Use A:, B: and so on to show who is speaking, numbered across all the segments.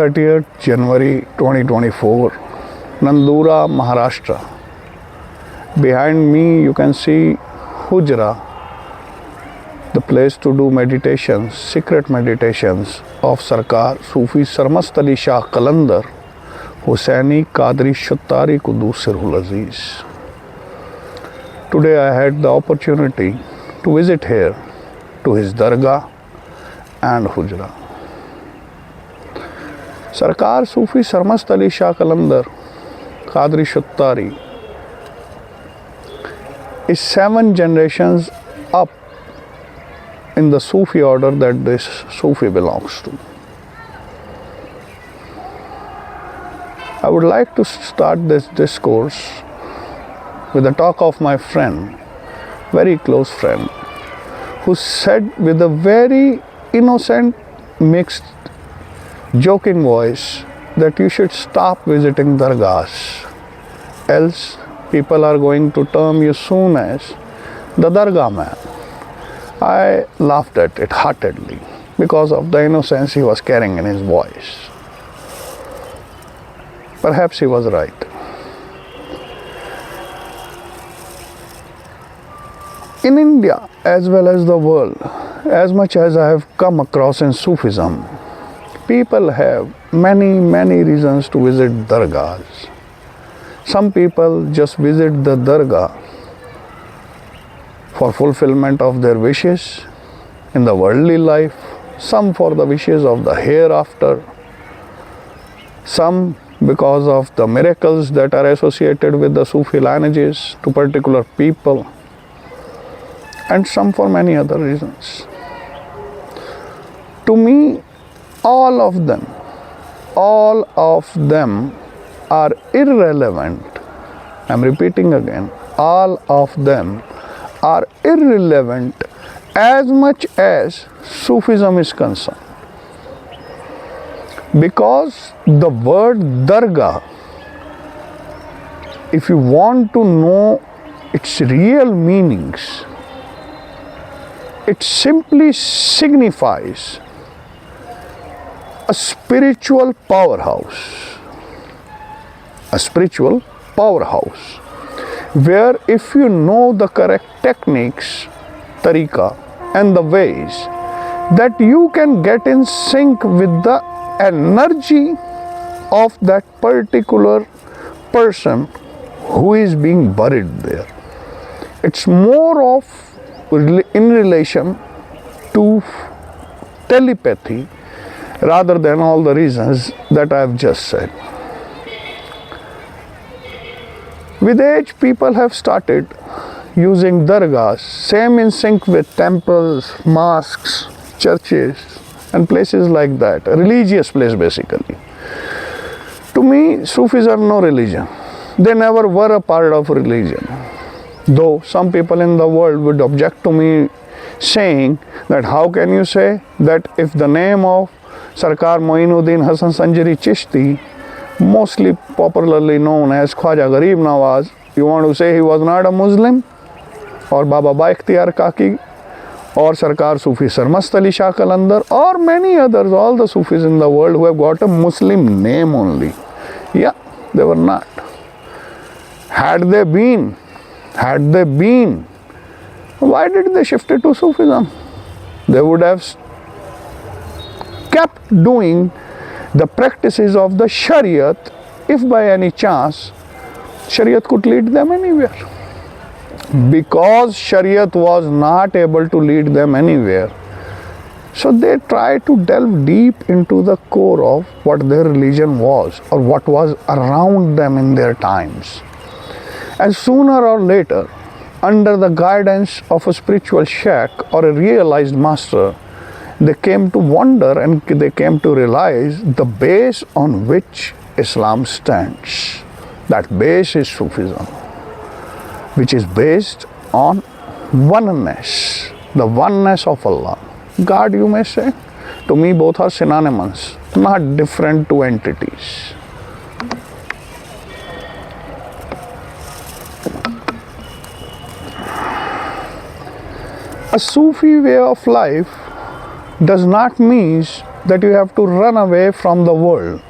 A: 30th January 2024, Nandura, Maharashtra. Behind me you can see Hujra, the place to do meditations, secret meditations of Sarkar Sufi Sarmast Ali Shah Qalandar, Hussaini Qadri Shattari Qudus Sirhul Aziz. Today I had the opportunity to visit here to his Dargah and Hujra. Sarkar Sufi Sarmast Ali Shah Qalandar Qadri Shattari is 7 generations up in the Sufi order that this Sufi belongs to. I would like to start this discourse with a talk of my friend, very close friend, who said with a very innocent, mixed, joking voice that you should stop visiting Dargahs, else people are going to term you soon as the Dargah man. I laughed at it heartedly because of the innocence he was carrying in his voice. Perhaps he was right. In India as well as the world, as much as I have come across in Sufism, people have many reasons to visit Dargahs. Some people just visit the Dargah for fulfillment of their wishes in the worldly life, some for the wishes of the hereafter, some because of the miracles that are associated with the Sufi lineages to particular people, and some for many other reasons. To me, all of them are irrelevant. I'm repeating again, all of them are irrelevant as much as Sufism is concerned. Because the word Dargah, if you want to know its real meanings, it simply signifies a spiritual powerhouse. A spiritual powerhouse, where if you know the correct techniques, tariqa, and the ways, that you can get in sync with the energy of that particular person who is being buried there. It's more of in relation to telepathy rather than all the reasons that I have just said. With age, people have started using Dargahs, same in sync with temples, mosques, churches, and places like that, a religious place basically. To me, Sufis are no religion. They never were a part of religion. Though some people in the world would object to me saying that how can you say that if the name of Sarkar Moinuddin Hasan Sanjari Chishti, mostly popularly known as Khwaja Garib Nawaz, you want to say he was not a Muslim? Or Baba Ba Ikhtiyar Kaki, or Sarkar Sufi Sarmast Ali Shah Qalandar, or many others, all the Sufis in the world who have got a Muslim name only. Yeah, they were not. Had they been, why did they shift it to Sufism? They would have kept doing the practices of the Shariat if by any chance Shariat could lead them anywhere. Because Shariat was not able to lead them anywhere, so they tried to delve deep into the core of what their religion was or what was around them in their times. And sooner or later, under the guidance of a spiritual sheikh or a realized master, they came to wonder and they came to realize the base on which Islam stands. That base is Sufism, which is based on oneness, the oneness of Allah. God, you may say. To me, both are synonymous, not different two entities. A Sufi way of life does not mean that you have to run away from the world,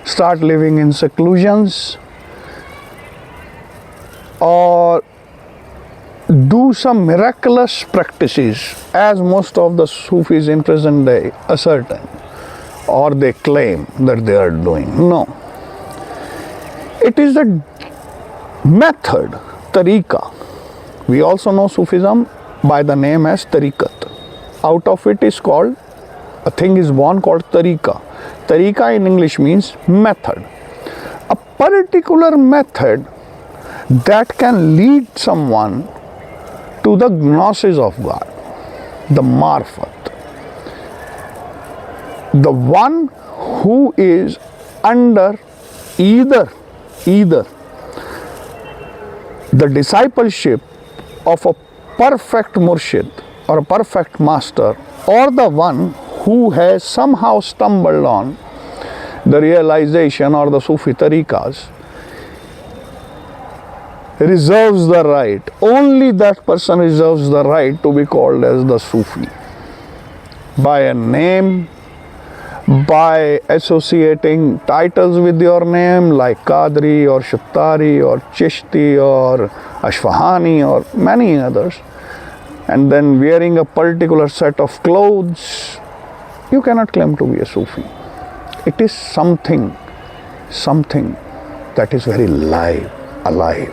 A: start living in seclusions, or do some miraculous practices, as most of the Sufis in present day ascertain, or they claim that they are doing. No. It is the method, tariqah. We also know Sufism by the name as tariqat. Out of it is called, a thing is born called tariqah. Tariqah in English means method. A particular method that can lead someone to the gnosis of God, the marfat. The one who is under either the discipleship of a perfect murshid or a perfect master, or the one who has somehow stumbled on the realization or the Sufi tariqahs, reserves the right, only that person reserves the right to be called as the Sufi. By a name, by associating titles with your name like Qadri or Shattari or Chishti or Ashfahani or many others, and then wearing a particular set of clothes, you cannot claim to be a Sufi. It is something that is very alive.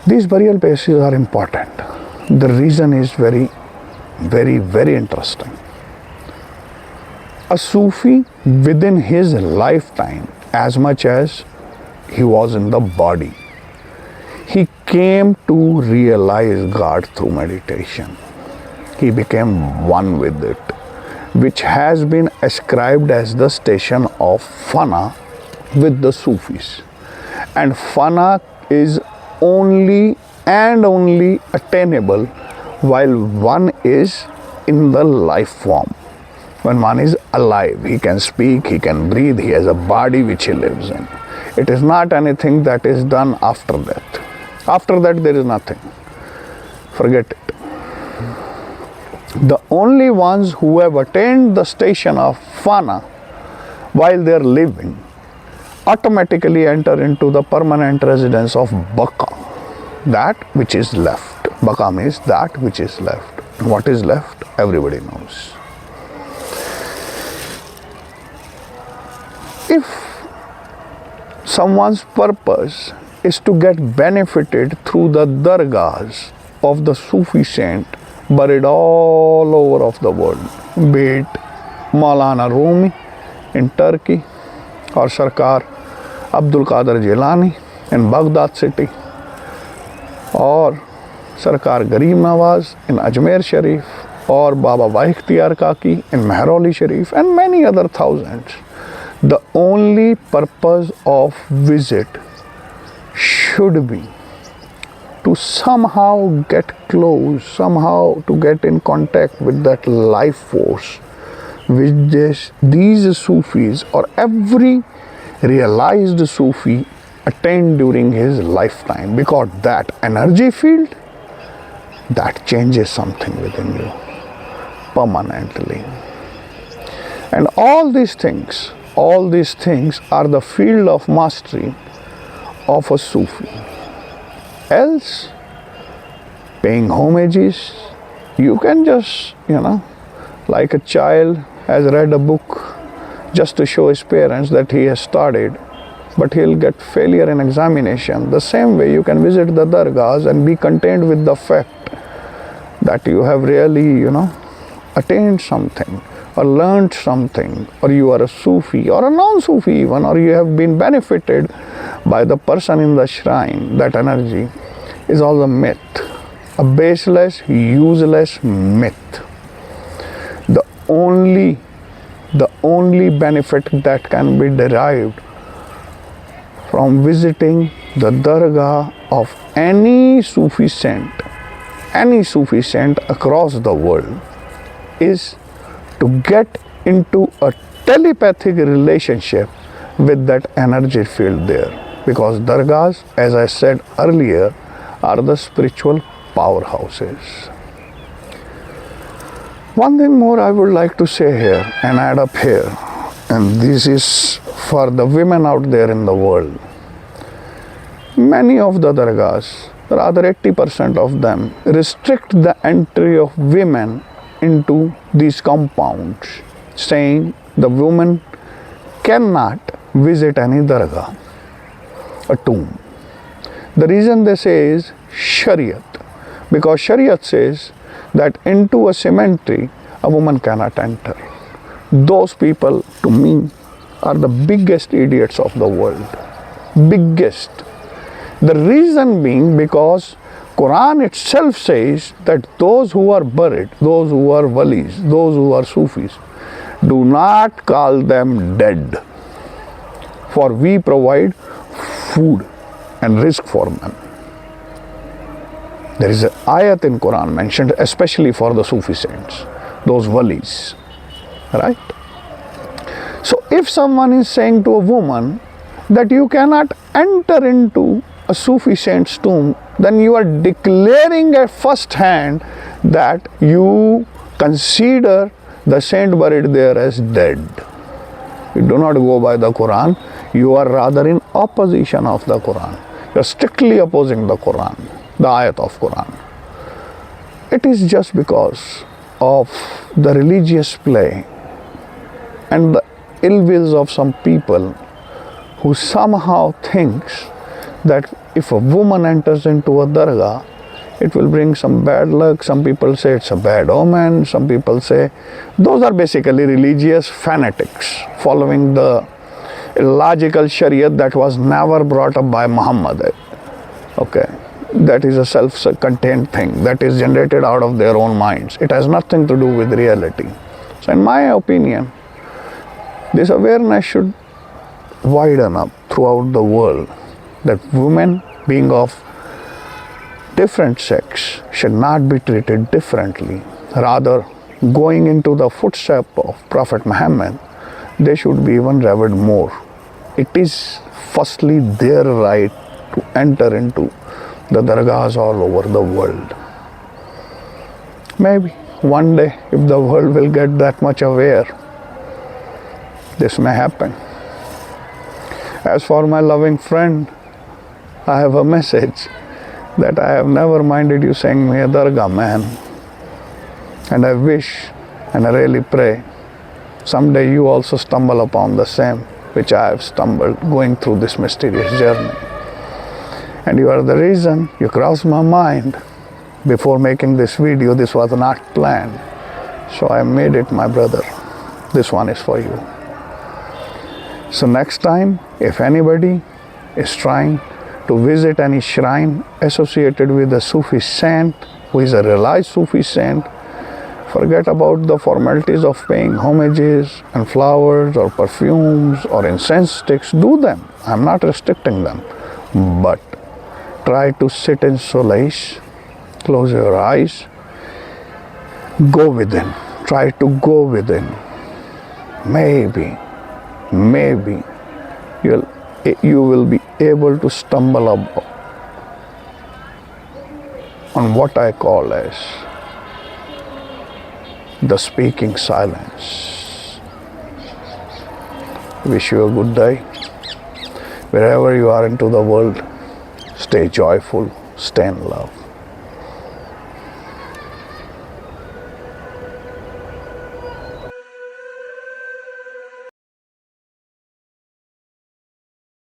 A: These burial places are important. The reason is very interesting. A Sufi within his lifetime, as much as he was in the body, he came to realize God through meditation. He became one with it, which has been ascribed as the station of fana with the Sufis. And fana is only attainable while one is in the life form. When one is alive, he can speak, he can breathe, he has a body which he lives in. It is not anything that is done after death. After that, there is nothing. Forget it. The only ones who have attained the station of fana while they are living automatically enter into the permanent residence of baqa, that which is left. Baqa means that which is left. What is left, everybody knows. If someone's purpose is to get benefited through the Dargahs of the Sufi saint buried all over of the world, be it Maulana Rumi in Turkey or Sarkar Abdul Qadir Jilani in Baghdad city, or Sarkar Garib Nawaz in Ajmer Sharif, or Baba Baikhtiyar Kaki in Mehrauli Sharif, and many other thousands. The only purpose of visit should be to somehow get close, somehow to get in contact with that life force which these Sufis or every realized Sufi attained during his lifetime, because that energy field, that changes something within you permanently. And all these things are the field of mastery of a Sufi. Else, paying homages, you can just, like a child has read a book just to show his parents that he has studied, but he'll get failure in examination. The same way you can visit the Dargahs and be content with the fact that you have really, attained something or learned something, or you are a Sufi or a non-Sufi even, or you have been benefited by the person in the shrine. That energy is all a myth, a baseless, useless myth. The only benefit that can be derived from visiting the Dargah of any Sufi saint across the world is to get into a telepathic relationship with that energy field there. Because Dargahs, as I said earlier, are the spiritual powerhouses. One thing more I would like to say here and add up here, and this is for the women out there in the world. Many of the dargahs, rather 80% of them, restrict the entry of women into these compounds, saying the woman cannot visit any dargah, a tomb. The reason they say is Shariat, because Shariat says that into a cemetery a woman cannot enter. Those people, to me, are the biggest idiots of the world. Biggest. The reason being because Quran itself says that those who are buried, those who are walis, those who are Sufis, do not call them dead, for we provide food and risk for them. There is an ayat in Quran mentioned especially for the Sufi saints, those walis, right? So if someone is saying to a woman that you cannot enter into a Sufi saint's tomb, then you are declaring at first hand that you consider the saint buried there as dead. You do not go by the Quran, you are rather in opposition of the Quran. You are strictly opposing the Quran, the ayat of Quran. It is just because of the religious play and the ill wills of some people who somehow thinks that if a woman enters into a dargah, it will bring some bad luck. Some people say it's a bad omen. Some people say those are basically religious fanatics following the illogical Shariat that was never brought up by Muhammad. Okay, that is a self-contained thing that is generated out of their own minds. It has nothing to do with reality. So in my opinion, this awareness should widen up throughout the world that women being of different sex should not be treated differently. Rather, going into the footsteps of Prophet Muhammad, they should be even revered more. It is firstly their right to enter into the dargahs all over the world. Maybe one day, if the world will get that much aware, this may happen. As for my loving friend, I have a message that I have never minded you saying me a dargah, man. And I wish and I really pray someday you also stumble upon the same which I have stumbled going through this mysterious journey. And you are the reason you crossed my mind. Before making this video, this was not planned. So I made it, my brother. This one is for you. So next time, if anybody is trying to visit any shrine associated with a Sufi saint who is a realized Sufi saint, forget about the formalities of paying homages and flowers or perfumes or incense sticks. Do them. I'm not restricting them. But try to sit in solace, close your eyes, go within. Try to go within. Maybe you will be able to stumble up on what I call as the speaking silence. Wish you a good day. Wherever you are into the world, stay joyful, stay in love.